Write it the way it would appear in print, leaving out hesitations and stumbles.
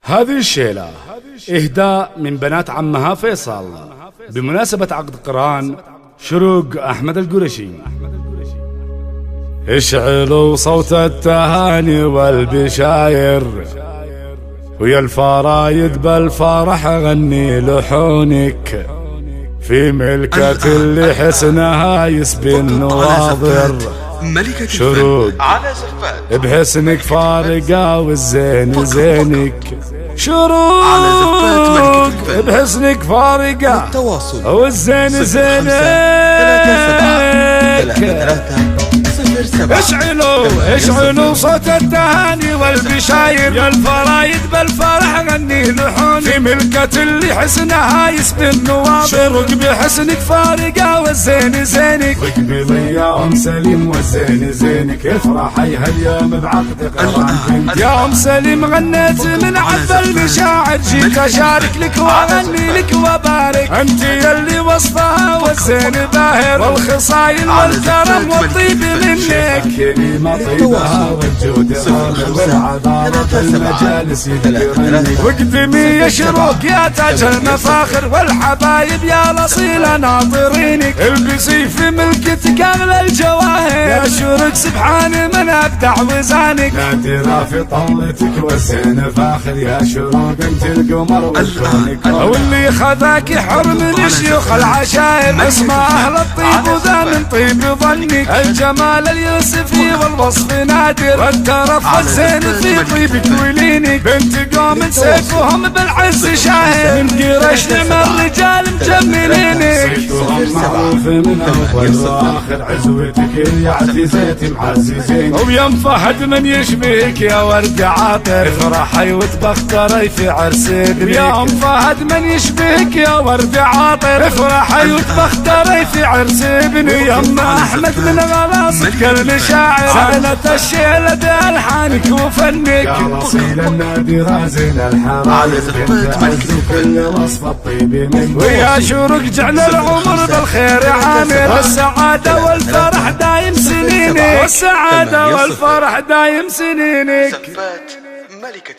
هذه الشيلة إهداء من بنات عمها فيصل بمناسبة عقد قران شروق أحمد القرشي. اشعلوا صوت التهاني والبشاير ويا الفرايد بالفرح غني لحونك في ملكة اللي حسنها يسبي النواظر شروق على زفات بحسنك فارقة والزين زينك شروق على زفات ملكة الفن بحسنك فارقة التواصل والزين زينك. اشعلوا صوت التهاني والبشاير يا الفرايد بالفرح غني لحون في ملكة اللي حسنها يسبي النواظر شروق بحسنك فارقة والزين زينك واقبلي يا ام سليم والزين زينك افرحي هاليوم بعقد قران يا ام سليم غنيت من عذب المشاعر جيت اشارك لك واغني لك وبارك انت يلي وصفها والزين باهر والخصايل والكرم والطيب منك كلمة طيبها والجود والعذارة المجالس يذكرني واقدمي يا شروق يا تاج المفاخر والحبايب يا الاصيلة ناظرينك البسي في ملكتك اغلى الجواهر يا شروق سبحان من ابدع وزانك نادرة في طلتك والزين فاخر يا شروق انت القمر والكونك واللي خذاك حر من شيوخ العشائر اسمع اهل الطيب وذا من طيب ظنك الجمال اليوسفي والوصف نادر والترف والزين في طيبك ولينك بنت قوم سيفهم بالعز شاهر من قريش نعم الرجال مجملينك صيتهم معروف من اول واخر عزوتك يا عزيزتي معززين ويا فهد من يشبهك يا ورد عاطر افرحي وتبختري في عرس ابنك يا ام فهد من يشبهك يا ورد عاطر افرحي وتبختري في عرس ابنك يا ام احمد من غلاصك المشاعر سالت الشيلة بألحانك وفنك يا اصيل النادرة زين الحرام على زفات ملكة كل وصف الطيب منك ويا شروق جعل العمر بالخير عامر والسعادة والفرح دايم سنينك والسعادة والفرح دايم سنينك. زفات ملكة